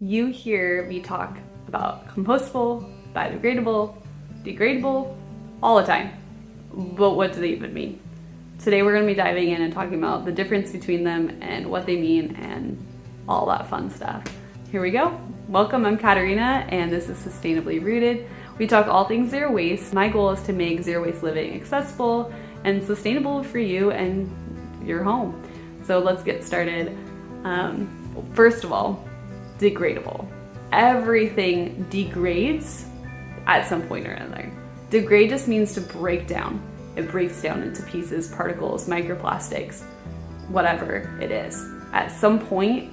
You hear me talk about compostable, biodegradable, degradable all the time. But what do they even mean? Today we're going to be diving in and talking about the difference between them and what they mean and all that fun stuff. Here we go. Welcome, I'm Katarina and this is Sustainably Rooted. We talk all things zero waste. My goal is to make zero waste living accessible and sustainable for you and your home. So let's get started. First of all, degradable. Everything degrades at some point or another. Degrade just means to break down. It breaks down into pieces, particles, microplastics, whatever it is. At some point,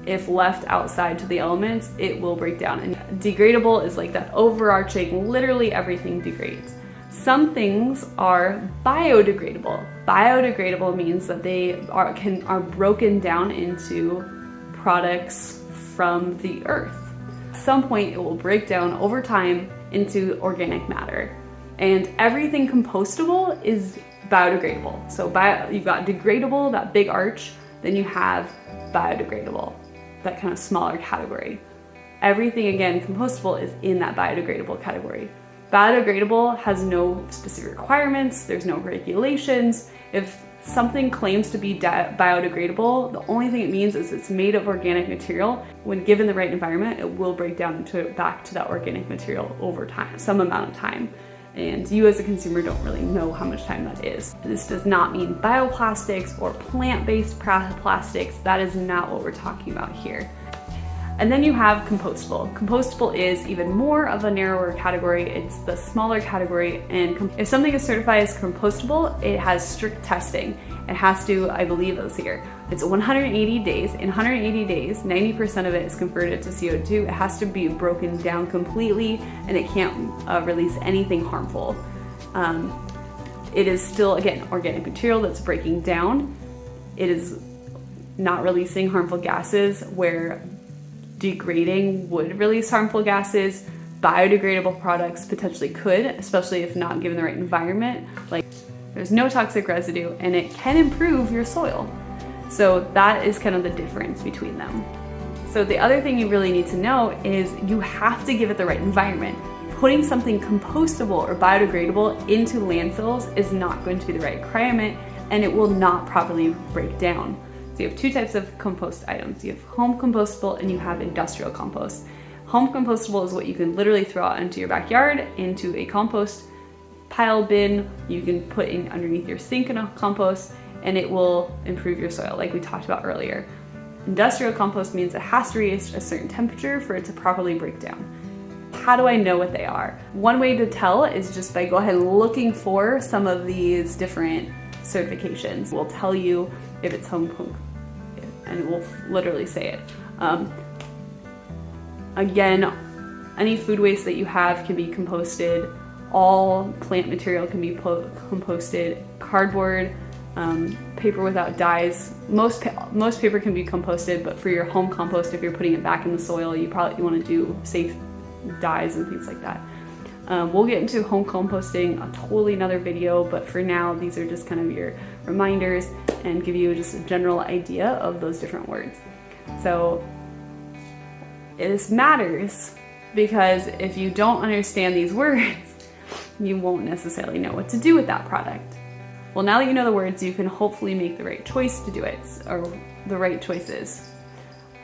if left outside to the elements, it will break down. And degradable is like that overarching, literally everything degrades. Some things are biodegradable. Biodegradable means that they are broken down into products from the earth. At some point, it will break down over time into organic matter. And everything compostable is biodegradable. So you've got degradable, that big arch, then you have biodegradable, that kind of smaller category. Everything, again, compostable is in that biodegradable category. Biodegradable has no specific requirements, there's no regulations. If something claims to be biodegradable, the only thing it means is it's made of organic material. When given the right environment, it will break down back to that organic material over time, some amount of time. And you as a consumer don't really know how much time that is. This does not mean bioplastics or plant-based plastics. That is not what we're talking about here. And then you have compostable. Compostable is even more of a narrower category. It's the smaller category, and if something is certified as compostable, it has strict testing. It has to, I believe it's here, it's 180 days. In 180 days, 90% of it is converted to CO2. It has to be broken down completely, and it can't release anything harmful. It is still, again, organic material that's breaking down. It is not releasing harmful gases where degrading would release harmful gases. Biodegradable products potentially could, especially if not given the right environment. Like, there's no toxic residue and it can improve your soil. So that is kind of the difference between them. So the other thing you really need to know is you have to give it the right environment. Putting something compostable or biodegradable into landfills is not going to be the right requirement, and it will not properly break down. So you have two types of compost items. You have home compostable and you have industrial compost. Home compostable is what you can literally throw out into your backyard, into a compost pile bin. You can put in underneath your sink in a compost, and it will improve your soil like we talked about earlier. Industrial compost means it has to reach a certain temperature for it to properly break down. How do I know what they are? One way to tell is just by go ahead and looking for some of these different certifications. We'll tell you if it's home cooked, and it will literally say it. Again, any food waste that you have can be composted. All plant material can be composted. Cardboard, paper without dyes. Most paper can be composted, but for your home compost, if you're putting it back in the soil, you want to do safe dyes and things like that. We'll get into home composting, a totally another video, but for now, these are just kind of your reminders and give you just a general idea of those different words. So this matters because if you don't understand these words, you won't necessarily know what to do with that product. Well, now that you know the words, you can hopefully make the right choice to do it, or the right choices.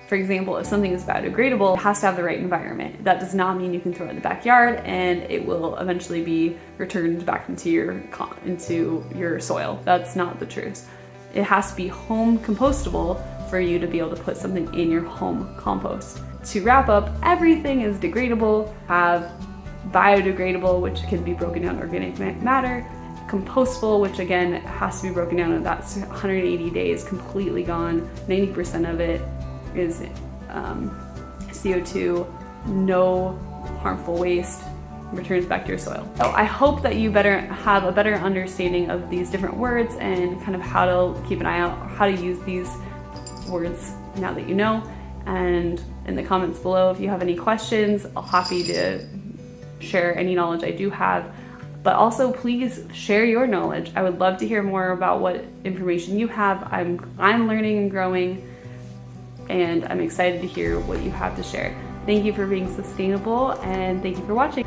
For example, if something is biodegradable, it has to have the right environment. That does not mean you can throw it in the backyard and it will eventually be returned back into your soil. That's not the truth. It has to be home compostable for you to be able to put something in your home compost. To wrap up, everything is degradable. Have biodegradable, which can be broken down organic matter. Compostable, which again has to be broken down, and that's 180 days completely gone. 90% of it is CO2, no harmful waste, returns back to your soil. So I hope that you have a better understanding of these different words and kind of how to keep an eye out, how to use these words now that you know. And in the comments below, if you have any questions, I'm happy to share any knowledge I do have. But also, please share your knowledge. I would love to hear more about what information you have. I'm learning and growing. and I'm excited to hear what you have to share. Thank you for being sustainable, and thank you for watching.